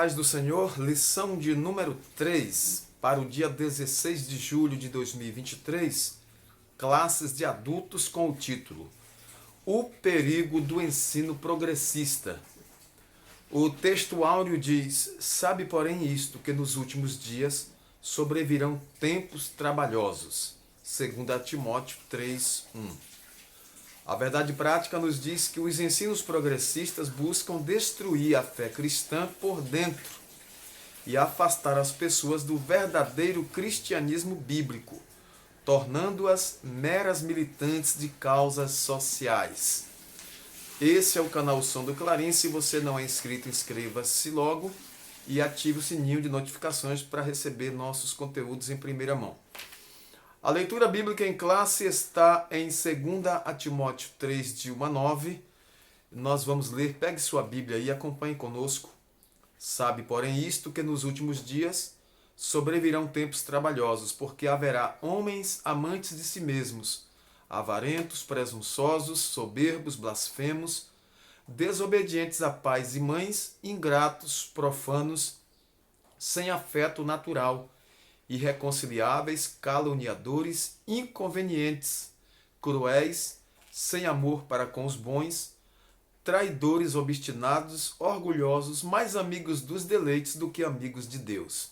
paz do Senhor, lição de número 3, para o dia 16 de julho de 2023, classes de adultos com o título O perigo do ensino progressista. O texto áureo diz: sabe, porém, isto, que nos últimos dias sobrevirão tempos trabalhosos. 2 Timóteo 3:1. A verdade prática nos diz que os ensinos progressistas buscam destruir a fé cristã por dentro e afastar as pessoas do verdadeiro cristianismo bíblico, tornando-as meras militantes de causas sociais. Esse é o canal Som do Clarim. Se você não é inscrito, inscreva-se logo e ative o sininho de notificações para receber nossos conteúdos em primeira mão. A leitura bíblica em classe está em 2 Timóteo 3, de 1 a 9. Nós vamos ler, pegue sua Bíblia e acompanhe conosco. Sabe, porém, isto, que nos últimos dias sobrevirão tempos trabalhosos, porque haverá homens amantes de si mesmos, avarentos, presunçosos, soberbos, blasfemos, desobedientes a pais e mães, ingratos, profanos, sem afeto natural, irreconciliáveis, caluniadores, inconvenientes, cruéis, sem amor para com os bons, traidores, obstinados, orgulhosos, mais amigos dos deleites do que amigos de Deus,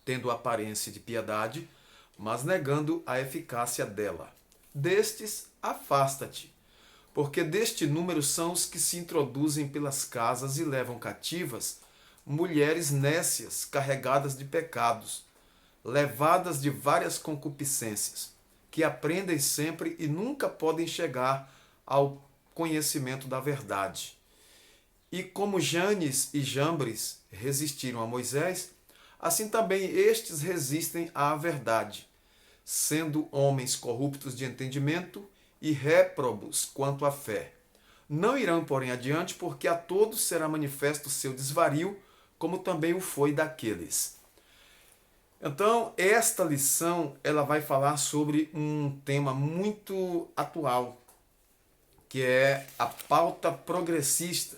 tendo aparência de piedade, mas negando a eficácia dela. Destes, afasta-te, porque deste número são os que se introduzem pelas casas e levam cativas mulheres nécias, carregadas de pecados, levadas de várias concupiscências, que aprendem sempre e nunca podem chegar ao conhecimento da verdade. E como Janes e Jambres resistiram a Moisés, assim também estes resistem à verdade, sendo homens corruptos de entendimento e réprobos quanto à fé. Não irão, porém, adiante, porque a todos será manifesto o seu desvario, como também o foi daqueles. Então, esta lição ela vai falar sobre um tema muito atual, que é a pauta progressista.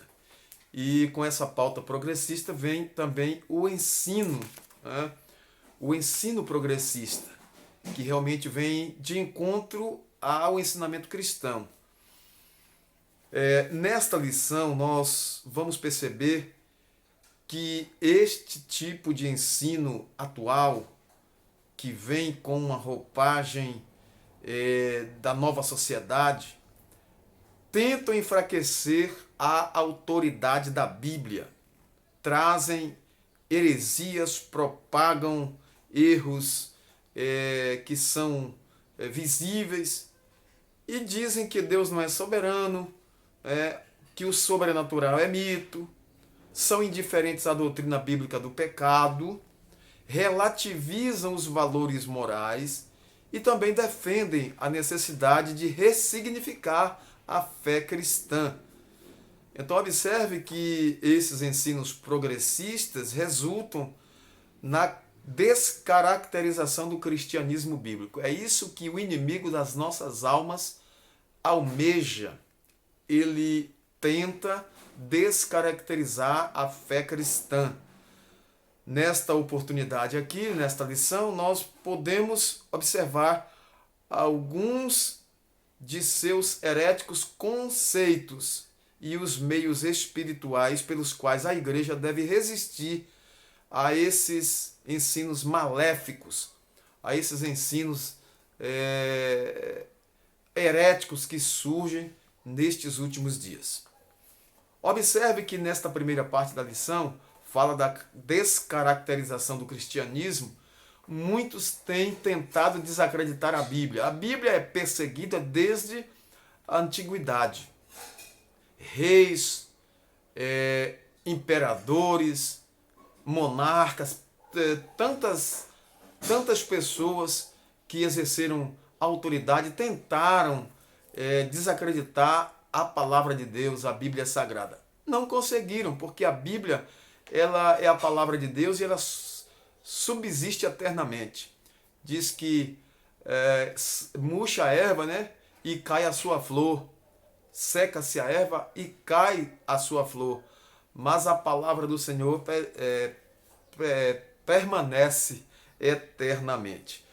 E com essa pauta progressista vem também o ensino, né? O ensino progressista, que realmente vem de encontro ao ensinamento cristão. Nesta lição, nós vamos perceber que este tipo de ensino atual, que vem com uma roupagem da nova sociedade, tentam enfraquecer a autoridade da Bíblia, trazem heresias, propagam erros que são visíveis e dizem que Deus não é soberano, que o sobrenatural é mito, são indiferentes à doutrina bíblica do pecado, relativizam os valores morais e também defendem a necessidade de ressignificar a fé cristã. Então observe que esses ensinos progressistas resultam na descaracterização do cristianismo bíblico. É isso que o inimigo das nossas almas almeja. Ele tenta descaracterizar a fé cristã. Nesta oportunidade aqui, nesta lição, nós podemos observar alguns de seus heréticos conceitos e os meios espirituais pelos quais a igreja deve resistir a esses ensinos maléficos, a esses ensinos heréticos que surgem nestes últimos dias. Observe que nesta primeira parte da lição fala da descaracterização do cristianismo. Muitos têm tentado desacreditar a Bíblia. A Bíblia é perseguida desde a antiguidade. Reis, imperadores, monarcas, tantas pessoas que exerceram autoridade tentaram desacreditar a palavra de Deus, a Bíblia Sagrada. Não conseguiram, porque a Bíblia ela é a palavra de Deus e ela subsiste eternamente. Diz que murcha a erva, né, e cai a sua flor. Seca-se a erva e cai a sua flor. mas a palavra do Senhor permanece eternamente.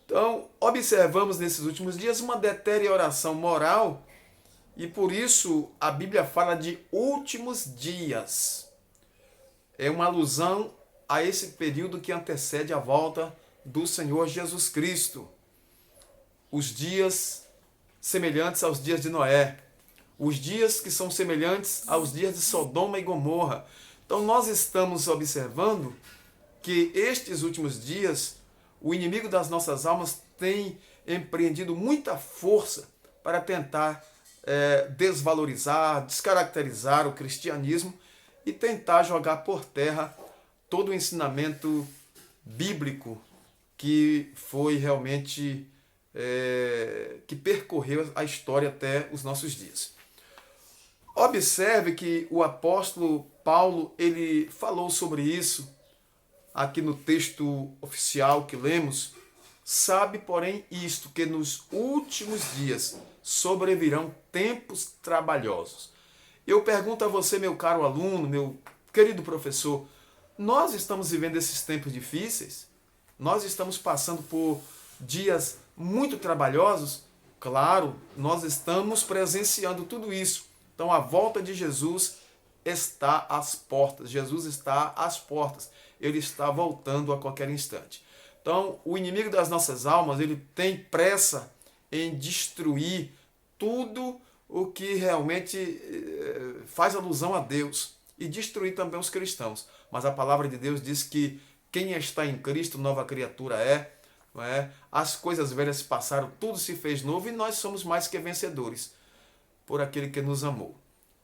Então, observamos nesses últimos dias uma deterioração moral e por isso a Bíblia fala de últimos dias. É uma alusão a esse período que antecede a volta do Senhor Jesus Cristo. Os dias semelhantes aos dias de Noé. Os dias que são semelhantes aos dias de Sodoma e Gomorra. Então nós estamos observando que estes últimos dias, o inimigo das nossas almas tem empreendido muita força para tentar desvalorizar, descaracterizar o cristianismo e tentar jogar por terra todo o ensinamento bíblico que foi realmente que percorreu a história até os nossos dias. Observe que o apóstolo Paulo ele falou sobre isso aqui no texto oficial que lemos. Sabe, porém, isto, que nos últimos dias sobrevirão tempos trabalhosos. Eu pergunto a você, meu caro aluno, meu querido professor, nós estamos vivendo esses tempos difíceis? Nós estamos passando por dias muito trabalhosos? Claro, nós estamos presenciando tudo isso. Então a volta de Jesus está às portas. Jesus está às portas. Ele está voltando a qualquer instante. Então o inimigo das nossas almas, ele tem pressa em destruir tudo o que realmente faz alusão a Deus e destruir também os cristãos. Mas a palavra de Deus diz que quem está em Cristo, nova criatura é. Não é? As coisas velhas se passaram, tudo se fez novo e nós somos mais que vencedores por aquele que nos amou.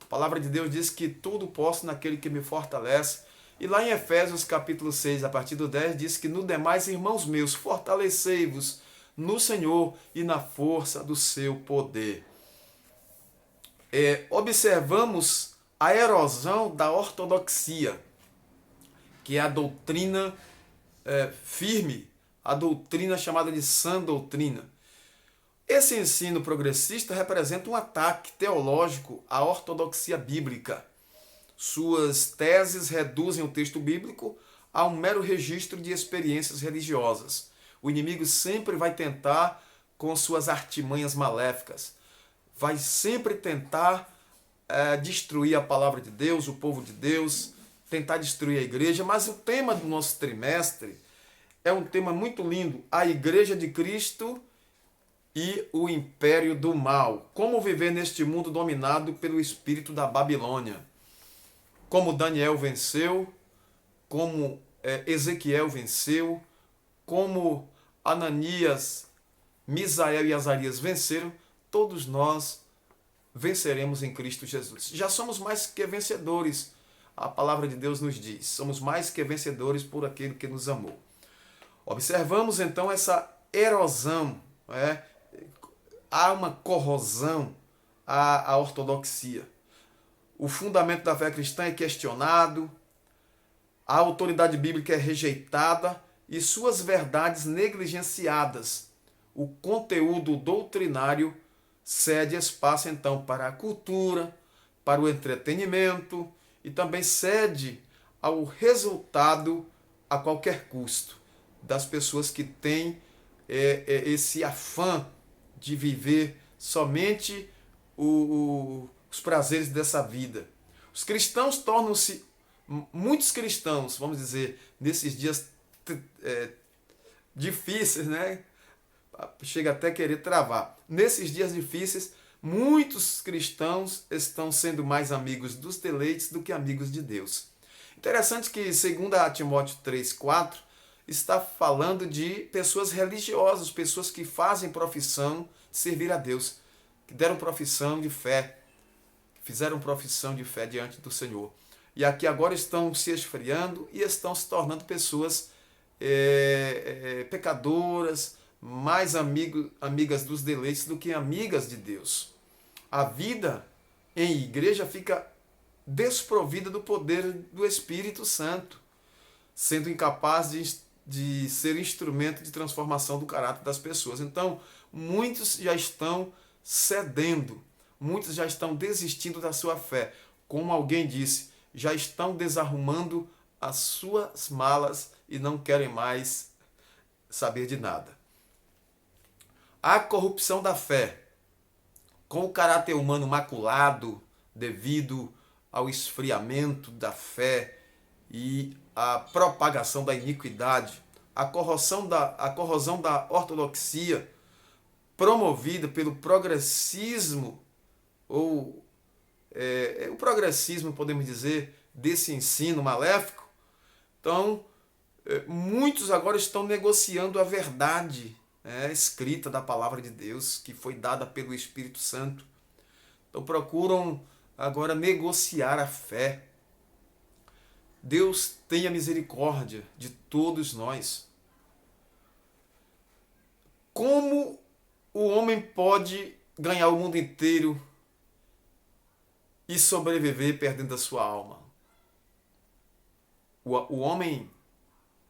A palavra de Deus diz que tudo posso naquele que me fortalece. E lá em Efésios capítulo 6, a partir do 10, diz que no demais, irmãos meus, fortalecei-vos no Senhor e na força do seu poder. Observamos a erosão da ortodoxia, que é a doutrina firme, a doutrina chamada de sã doutrina. Esse ensino progressista representa um ataque teológico à ortodoxia bíblica. Suas teses reduzem o texto bíblico a um mero registro de experiências religiosas. O inimigo sempre vai tentar, com suas artimanhas maléficas, vai sempre tentar destruir a palavra de Deus, o povo de Deus, tentar destruir a igreja, mas o tema do nosso trimestre é um tema muito lindo, a Igreja de Cristo e o Império do Mal. Como viver neste mundo dominado pelo espírito da Babilônia. Como Daniel venceu, como Ezequiel venceu, como Ananias, Misael e Azarias venceram, todos nós venceremos em Cristo Jesus. Já somos mais que vencedores, a palavra de Deus nos diz. Somos mais que vencedores por aquele que nos amou. Observamos então essa erosão, há uma corrosão à ortodoxia. O fundamento da fé cristã é questionado, a autoridade bíblica é rejeitada e suas verdades negligenciadas. O conteúdo doutrinário cede espaço então para a cultura, para o entretenimento e também cede ao resultado a qualquer custo das pessoas que têm esse afã de viver somente os prazeres dessa vida. Os cristãos tornam-se, muitos cristãos, vamos dizer, nesses dias difíceis, né? Chega até a querer travar. Nesses dias difíceis, muitos cristãos estão sendo mais amigos dos deleites do que amigos de Deus. Interessante que, segundo Timóteo 3,4, está falando de pessoas religiosas, pessoas que fazem profissão de servir a Deus, que deram profissão de fé, fizeram profissão de fé diante do Senhor. E aqui agora estão se esfriando e estão se tornando pessoas pecadoras, mais amigas dos deleites do que amigas de Deus. A vida em igreja fica desprovida do poder do Espírito Santo, sendo incapaz de ser instrumento de transformação do caráter das pessoas. Então, muitos já estão cedendo, muitos já estão desistindo da sua fé. Como alguém disse, já estão desarrumando as suas malas e não querem mais saber de nada. A corrupção da fé, com o caráter humano maculado devido ao esfriamento da fé e à propagação da iniquidade, a corrosão da ortodoxia promovida pelo progressismo, ou o progressismo, podemos dizer, desse ensino maléfico. Então, muitos agora estão negociando a verdade escrita da palavra de Deus, que foi dada pelo Espírito Santo. Então, procuram agora negociar a fé. Deus tenha misericórdia de todos nós. Como o homem pode ganhar o mundo inteiro e sobreviver perdendo a sua alma? O homem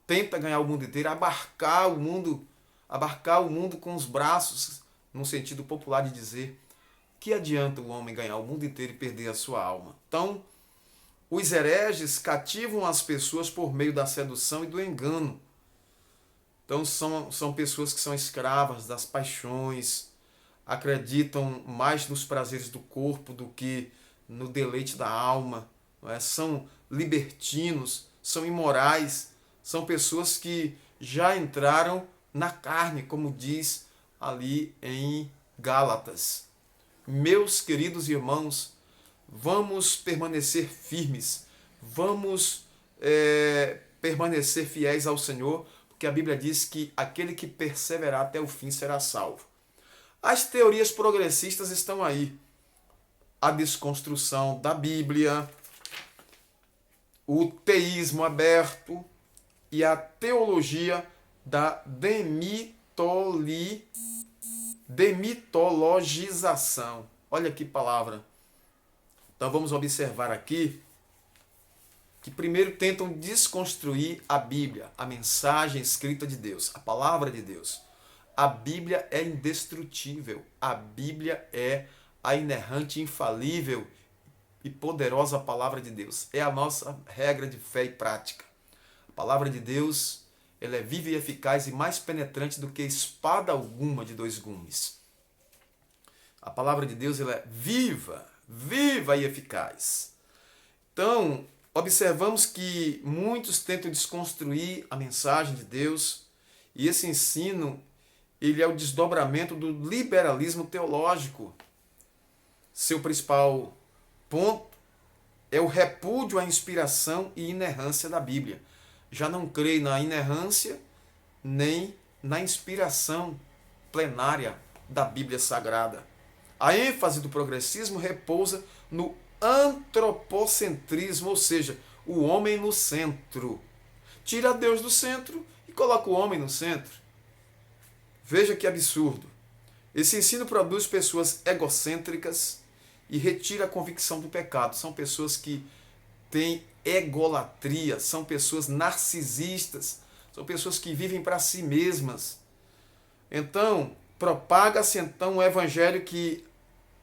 tenta ganhar o mundo inteiro, abarcar o mundo com os braços, no sentido popular de dizer. Que adianta o homem ganhar o mundo inteiro e perder a sua alma? Então, os hereges cativam as pessoas por meio da sedução e do engano. Então, são pessoas que são escravas das paixões, acreditam mais nos prazeres do corpo do que no deleite da alma, não é? São libertinos, são imorais, são pessoas que já entraram na carne, como diz ali em Gálatas. Meus queridos irmãos, vamos permanecer firmes, vamos permanecer fiéis ao Senhor, porque a Bíblia diz que aquele que perseverar até o fim será salvo. As teorias progressistas estão aí. A desconstrução da Bíblia, o teísmo aberto e a teologia da demitologização. Olha que palavra. Então vamos observar aqui que primeiro tentam desconstruir a Bíblia, a mensagem escrita de Deus, a palavra de Deus. A Bíblia é indestrutível. A Bíblia é a inerrante, infalível e poderosa palavra de Deus. É a nossa regra de fé e prática. A palavra de Deus, ela é viva e eficaz e mais penetrante do que espada alguma de dois gumes. A palavra de Deus, ela é viva e eficaz. Então, observamos que muitos tentam desconstruir a mensagem de Deus e esse ensino, ele é o desdobramento do liberalismo teológico. Seu principal ponto é o repúdio à inspiração e inerrância da Bíblia. Já não creio na inerrância nem na inspiração plenária da Bíblia Sagrada. A ênfase do progressismo repousa no antropocentrismo, ou seja, o homem no centro. Tira Deus do centro e coloca o homem no centro. Veja que absurdo. Esse ensino produz pessoas egocêntricas e retira a convicção do pecado. São pessoas que têm egolatria, são pessoas narcisistas, são pessoas que vivem para si mesmas. Então, propaga-se então o evangelho que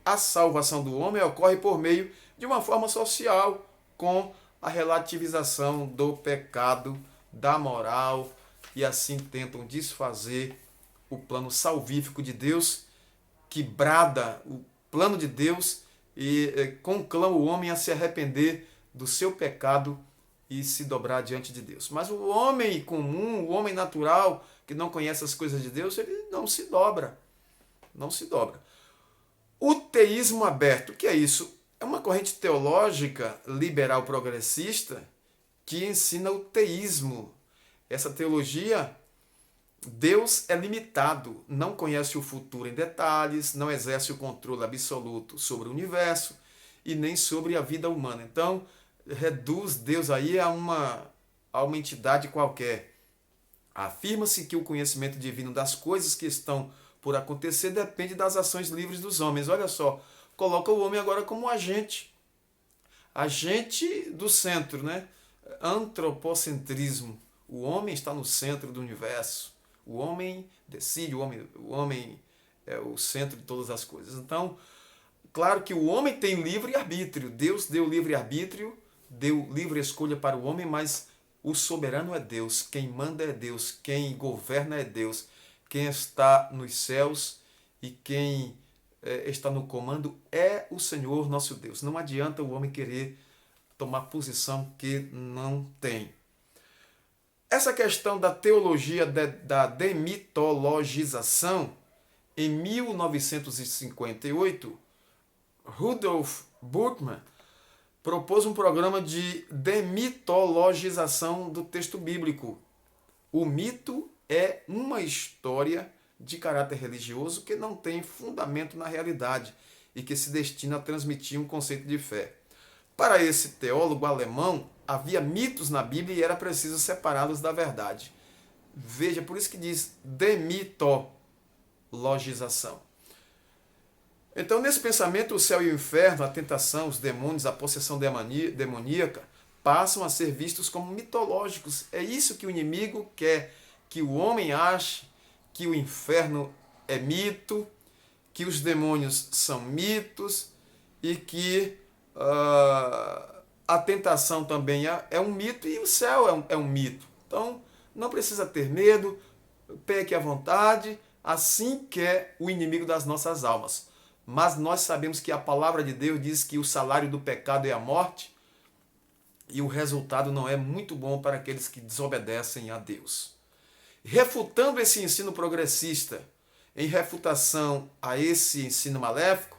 a salvação do homem ocorre por meio de uma forma social, com a relativização do pecado, da moral, e assim tentam desfazer o plano salvífico de Deus, que brada o plano de Deus e conclama o homem a se arrepender do seu pecado e se dobrar diante de Deus. Mas o homem comum, o homem natural, que não conhece as coisas de Deus, ele não se dobra. Não se dobra. O teísmo aberto, o que é isso? É uma corrente teológica liberal progressista que ensina o teísmo. Essa teologia, Deus é limitado, não conhece o futuro em detalhes, não exerce o controle absoluto sobre o universo e nem sobre a vida humana. Então, reduz Deus aí a uma entidade qualquer. Afirma-se que o conhecimento divino das coisas que estão por acontecer depende das ações livres dos homens. Olha só, coloca o homem agora como agente do centro, né? Antropocentrismo. O homem está no centro do universo. O homem decide, o homem é o centro de todas as coisas. Então, claro que o homem tem livre-arbítrio. Deus deu livre-arbítrio deu livre escolha para o homem, mas o soberano é Deus, quem manda é Deus, quem governa é Deus, quem está nos céus e quem está no comando é o Senhor nosso Deus. Não adianta o homem querer tomar posição que não tem. Essa questão da teologia da demitologização, em 1958, Rudolf Bultmann propôs um programa de demitologização do texto bíblico. O mito é uma história de caráter religioso que não tem fundamento na realidade e que se destina a transmitir um conceito de fé. Para esse teólogo alemão, havia mitos na Bíblia e era preciso separá-los da verdade. Veja, por isso que diz demitologização. Então, nesse pensamento, o céu e o inferno, a tentação, os demônios, a possessão demoníaca, passam a ser vistos como mitológicos. É isso que o inimigo quer, que o homem ache que o inferno é mito, que os demônios são mitos e que a tentação também é um mito e o céu é um mito. Então, não precisa ter medo, peque à vontade, assim quer o inimigo das nossas almas. Mas nós sabemos que a palavra de Deus diz que o salário do pecado é a morte e o resultado não é muito bom para aqueles que desobedecem a Deus. Refutando esse ensino progressista, em refutação a esse ensino maléfico,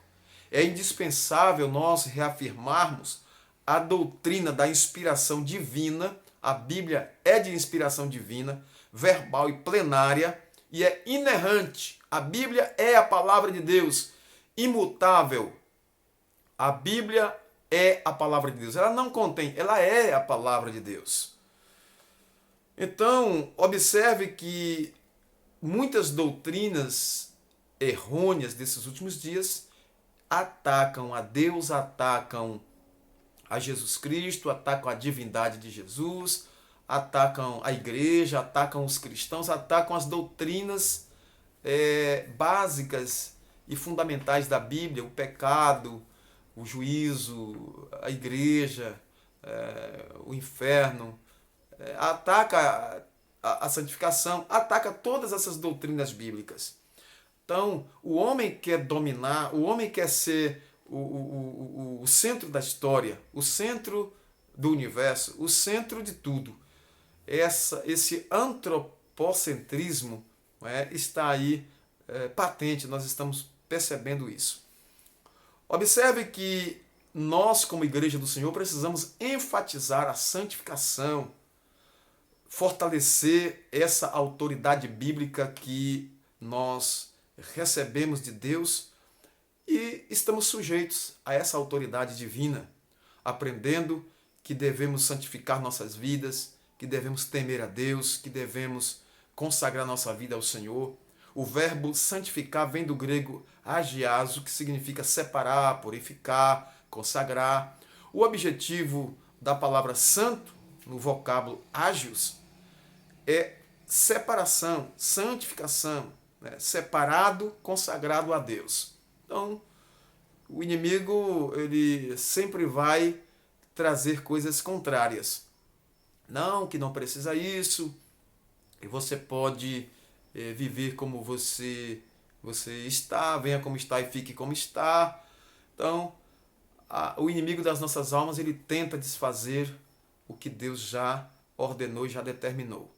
é indispensável nós reafirmarmos a doutrina da inspiração divina. A Bíblia é de inspiração divina, verbal e plenária, e é inerrante. A Bíblia é a palavra de Deus, imutável. A Bíblia é a palavra de Deus. Ela não contém, ela é a palavra de Deus. Então, observe que muitas doutrinas errôneas desses últimos dias atacam a Deus, atacam a Jesus Cristo, atacam a divindade de Jesus, atacam a igreja, atacam os cristãos, atacam as doutrinas básicas e fundamentais da Bíblia, o pecado, o juízo, a igreja, o inferno, ataca a santificação, ataca todas essas doutrinas bíblicas. Então, o homem quer dominar, o homem quer ser o centro da história, o centro do universo, o centro de tudo. Esse antropocentrismo está aí patente, nós estamos percebendo isso. Observe que nós, como Igreja do Senhor, precisamos enfatizar a santificação, fortalecer essa autoridade bíblica que nós recebemos de Deus e estamos sujeitos a essa autoridade divina, aprendendo que devemos santificar nossas vidas, que devemos temer a Deus, que devemos consagrar nossa vida ao Senhor. O verbo santificar vem do grego agiazo, que significa separar, purificar, consagrar. O objetivo da palavra santo, no vocábulo agios, é separação, santificação, separado, consagrado a Deus. Então, o inimigo ele sempre vai trazer coisas contrárias. Não, que não precisa isso, e você pode viver como você está, venha como está e fique como está. Então, o inimigo das nossas almas, ele tenta desfazer o que Deus já ordenou e já determinou.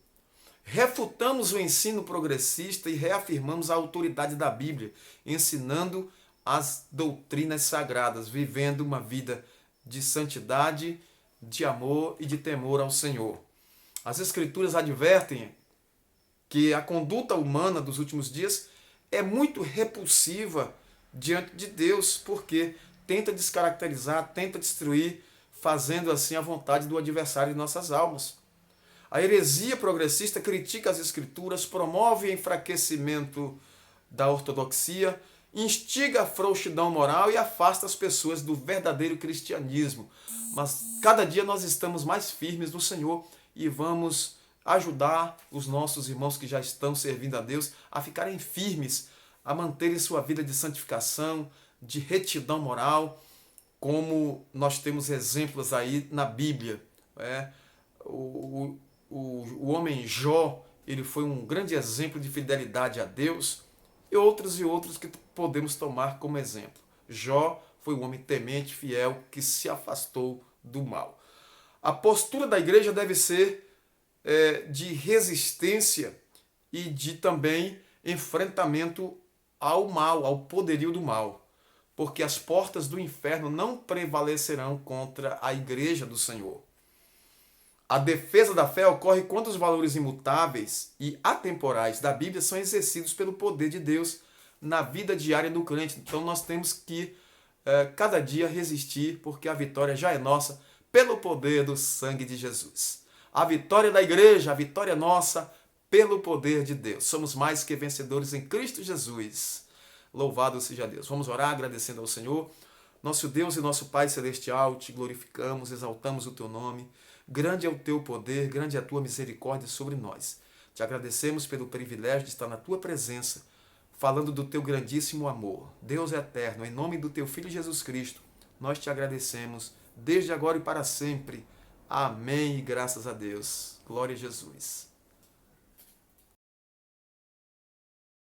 Refutamos o ensino progressista e reafirmamos a autoridade da Bíblia, ensinando as doutrinas sagradas, vivendo uma vida de santidade, de amor e de temor ao Senhor. As Escrituras advertem que a conduta humana dos últimos dias é muito repulsiva diante de Deus, porque tenta descaracterizar, tenta destruir, fazendo assim a vontade do adversário de nossas almas. A heresia progressista critica as Escrituras, promove o enfraquecimento da ortodoxia, instiga a frouxidão moral e afasta as pessoas do verdadeiro cristianismo. Mas cada dia nós estamos mais firmes no Senhor e vamos ajudar os nossos irmãos que já estão servindo a Deus a ficarem firmes, a manterem sua vida de santificação, de retidão moral, como nós temos exemplos aí na Bíblia. O homem Jó, ele foi um grande exemplo de fidelidade a Deus, e outros que podemos tomar como exemplo. Jó foi um homem temente, fiel, que se afastou do mal. A postura da igreja deve ser de resistência e de também enfrentamento ao mal, ao poderio do mal, porque as portas do inferno não prevalecerão contra a igreja do Senhor. A defesa da fé ocorre quando os valores imutáveis e atemporais da Bíblia são exercidos pelo poder de Deus na vida diária do crente. Então nós temos que cada dia resistir, porque a vitória já é nossa pelo poder do sangue de Jesus. A vitória da igreja, a vitória é nossa pelo poder de Deus. Somos mais que vencedores em Cristo Jesus. Louvado seja Deus. Vamos orar agradecendo ao Senhor. Nosso Deus e nosso Pai Celestial, te glorificamos, exaltamos o teu nome. Grande é o teu poder, grande é a tua misericórdia sobre nós. Te agradecemos pelo privilégio de estar na tua presença, falando do teu grandíssimo amor. Deus é eterno, em nome do teu Filho Jesus Cristo, nós te agradecemos, desde agora e para sempre. Amém e graças a Deus. Glória a Jesus.